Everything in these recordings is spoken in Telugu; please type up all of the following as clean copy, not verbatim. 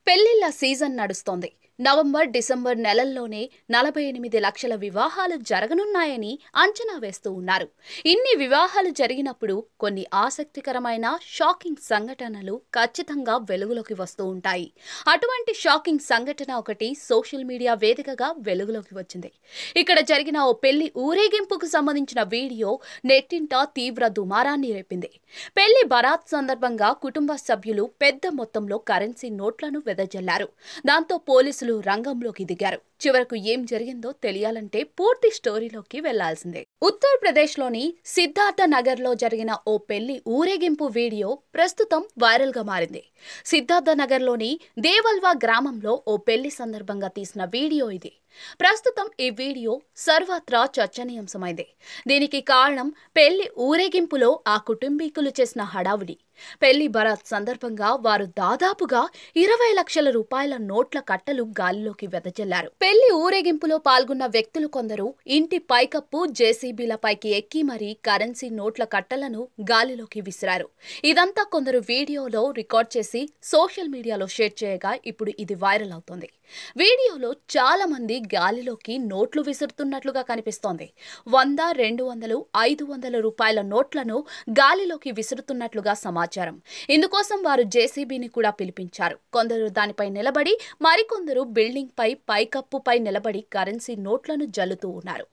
పెళ్లిళ్ల సీజన్ నడుస్తోంది. నవంబర్, డిసెంబర్ నెలల్లోనే 48 లక్షల వివాహాలు జరగనున్నాయని అంచనా వేస్తూ ఉన్నారు. ఇన్ని వివాహాలు జరిగినప్పుడు కొన్ని ఆసక్తికరమైన షాకింగ్ సంఘటనలు ఖచ్చితంగా వెలుగులోకి వస్తూ ఉంటాయి. అటువంటి షాకింగ్ సంఘటన ఒకటి సోషల్ మీడియా వేదికగా వెలుగులోకి వచ్చింది. ఇక్కడ జరిగిన ఓ పెళ్లి ఊరేగింపుకు సంబంధించిన వీడియో నెట్టింట తీవ్ర దుమారాన్ని రేపింది. పెళ్లి బరాత్ సందర్భంగా కుటుంబ సభ్యులు పెద్ద మొత్తంలో కరెన్సీ నోట్లను వెదజల్లారు. దాంతో పోలీసులు రంగంలోకి దిగారు. చివరకు ఏం జరిగిందో తెలియాలంటే పూర్తి స్టోరీలోకి వెళ్లాల్సిందే. ఉత్తరప్రదేశ్లోని సిద్ధార్థ నగర్లో జరిగిన ఓ పెళ్లి ఊరేగింపు వీడియో ప్రస్తుతం వైరల్ గా మారింది. సిద్ధార్థ నగర్లోని దేవల్వా గ్రామంలో ఓ పెళ్లి సందర్భంగా తీసిన వీడియో ఇది. ప్రస్తుతం ఈ వీడియో సర్వత్రా చర్చనీయాంశమైంది. దీనికి కారణం పెళ్లి ఊరేగింపులో ఆ కుటుంబీకులు చేసిన హడావుడి. పెళ్లి బరాత్ సందర్భంగా వారు దాదాపుగా 20 లక్షల రూపాయల నోట్ల కట్టలు గాలిలోకి వెదజల్లారు. పెళ్లి ఊరేగింపులో పాల్గొన్న వ్యక్తులు కొందరు ఇంటి పైకప్పు జేసీబీలపైకి ఎక్కి మరీ కరెన్సీ నోట్ల కట్టలను గాలిలోకి విసిరారు. ఇదంతా కొందరు వీడియోలో రికార్డ్ చేసి సోషల్ మీడియాలో షేర్ చేయగా ఇప్పుడు ఇది వైరల్ అవుతోంది. వీడియోలో చాలా మంది గాలిలోకి నోట్లు విసురుతున్నట్లుగా కనిపిస్తోంది. 100, 200, 500 రూపాయల నోట్లను గాలిలోకి విసురుతున్నట్లుగా సమాచారం. ఇందుకోసం వారు జేసీబీని కూడా పిలిపించారు. కొందరు దానిపై నిలబడి, మరికొందరు బిల్డింగ్ పైకప్పుపై నిలబడి కరెన్సీ నోట్లను జల్లుతూ ఉన్నారు.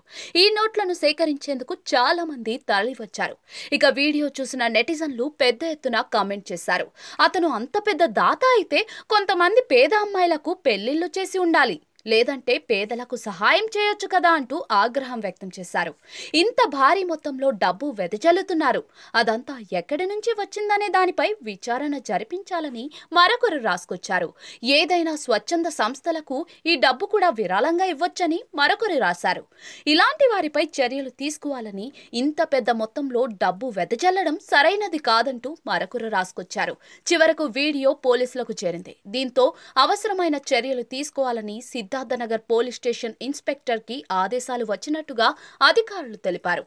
ఈ నోట్లను సేకరించేందుకు చాలా మంది తరలివచ్చారు. ఇక వీడియో చూసిన నెటిజన్లు పెద్ద ఎత్తున కామెంట్ చేశారు. అతను అంత పెద్ద దాత అయితే కొంతమంది పేద అమ్మాయిలకు పెళ్లిళ్లు చేసి ఉండాలి, లేదంటే పేదలకు సహాయం చేయొచ్చు కదా అంటూ ఆగ్రహం వ్యక్తం చేశారు. ఇంత భారీ మొత్తంలో డబ్బు వెదజల్లుతున్నారు, అదంతా ఎక్కడి నుంచి వచ్చిందనే దానిపై విచారణ జరిపించాలని మరొకరు రాసుకొచ్చారు. ఏదైనా స్వచ్ఛంద సంస్థలకు ఈ డబ్బు కూడా విరాళంగా ఇవ్వొచ్చని మరొకరు రాశారు. ఇలాంటి వారిపై చర్యలు తీసుకోవాలని, ఇంత పెద్ద మొత్తంలో డబ్బు వెదజల్లడం సరైనది కాదంటూ మరొకరు రాసుకొచ్చారు. చివరకు వీడియో పోలీసులకు చేరింది. దీంతో అవసరమైన చర్యలు తీసుకోవాలని సిద్ధార్థనగర్ పోలీస్ స్టేషన్ ఇన్స్పెక్టర్ కి ఆదేశాలు వచ్చినట్టుగా అధికారులు తెలిపారు.